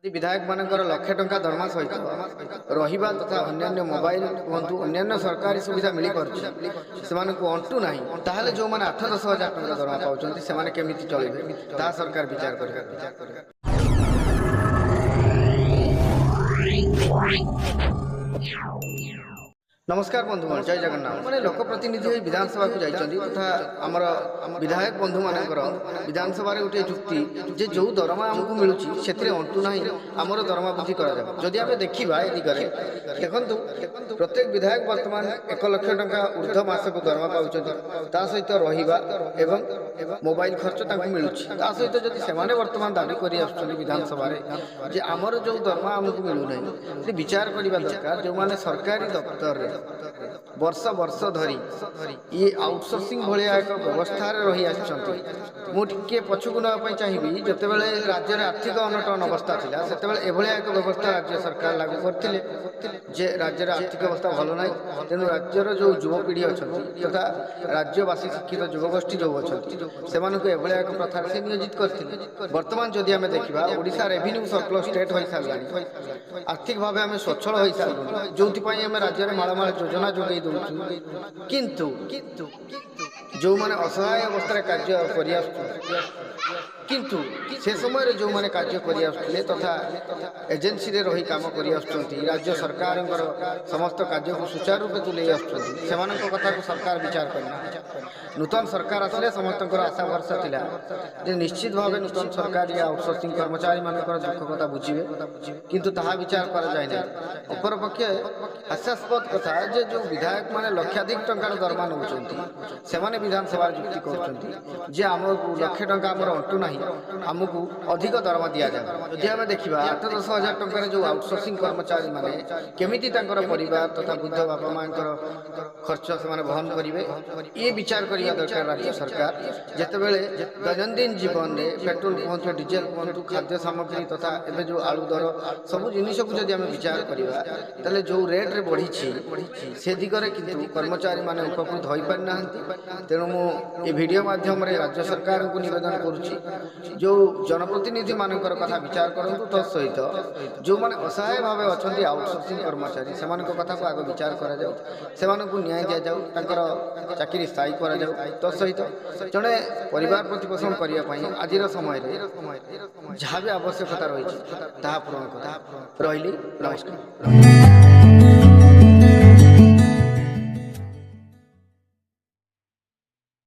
विधायक मानकर लक्ष टंका दरमा सहित रहिबा तथा अन्य मोबाइल कहतु अन्य सरकारी सुविधा मिल पार्टी अंटू ना ताहले जो मैंने 8-10 हजार टंका दरमा पाँच से केमी चलेंगे ता सरकार विचार कर। नमस्कार बंधुगण जय जगन्नाथ मैंने लोकप्रतिनिधि विधानसभा को जाइछन्ति तथा आमर विधायक बंधु मानकर विधानसभा गोटे जुक्ति जे जो दरमा आमको मिलूँ से अंटू ना आमर दरमा वृद्धि करी आम देखा ए दिगरे देखु प्रत्येक विधायक बर्तमान 1 लाख टंका ऊर्ध्व मासक दरमा पाँच सहित रहिबा एवं मोबाइल खर्च मिलूँ सहित जब से बर्तमान दाबी कर विधानसभा जे आमर जो दरमा आमको मिलूना विचार करने दरकार जो मैंने सरकारी दफ्तर वर्ष वर्ष धरी ये आउटसोर्सिंग भाया एक व्यवस्था रही आटे पछकू नापी चाहिए जिते बड़े राज्य में आर्थिक अनटन अवस्था था से एक व्यवस्था राज्य सरकार लागू करते जे राज्य आर्थिक अवस्था भल ना तेणु राज्यर जो युवपीढ़ी अच्छा तथा राज्यवासी शिक्षित युवगोष्ठी जो अच्छा से एक प्रथार से नियोजित करते बर्तमान जदि आम देखा ओडिशा रेभिन्यू सर्कुलर स्टेट हो सारे आर्थिक भाव आम स्वच्छल हो सारे जो आम राज्य में मालमाल योजना जोगे दौचु किंतु जो मैंने असहाय अवस्था कार्य कर किंतु से समय जो मैंने कार्य कर तथा एजेन्सी रही काम कर राज्य सरकार समस्त कार्य को सुचारू रूपे तुले से कथा को सरकार विचार करना नूतन सरकार आसले समस्त आशा भरसा था निश्चित भाव नूतन सरकार या आउटसोर्सिंग कर्मचारी मान दुख कथा बुझे किंतु ताहा विचार कर जाए अपर पक्षे हास्यास्पद कथा जो विधायक माने लक्षाधिक टंकार दरमा नौ से विधानसभा जुक्ति कर आमको लक्ष टंका आमर अंटू ना आमको अधिक दरमा दि जाए जदि आम देखा 8-10 हजार टंकार जो आउटसोर्सिंग कर्मचारी माने केमिति परिवार तथा वृद्ध बापा माँ खर्च से बहन करेंगे ये विचार करने दरकार राज्य सरकार जितेबले दैनंदिन जीवन में पेट्रोल कहतु डीजेल कहतु खाद्य सामग्री तथा एवं जो आलू दर सब जिनस को जब आम विचार करवा जो रेट्रे बढ़ी से दिगरे किंतु कर्मचारी माने उपकृत हो पारिना तेणु मुझे वीडियो माध्यम राज्य सरकार को निवेदन करुच्ची जो जनप्रतिनिधि मान कथा विचार करूँ तत्सहित जो मैंने असहाय भाव अच्छा आउटसोर्सिंग कर्मचारी से कथा को आग विचार कर न्याय दि जाऊ चाकरी स्थायी कर तत्सहित जड़े परिवार प्रतिपोषण करने आज समय जहाँ भी आवश्यकता रही पूरण कर रही। नमस्कार।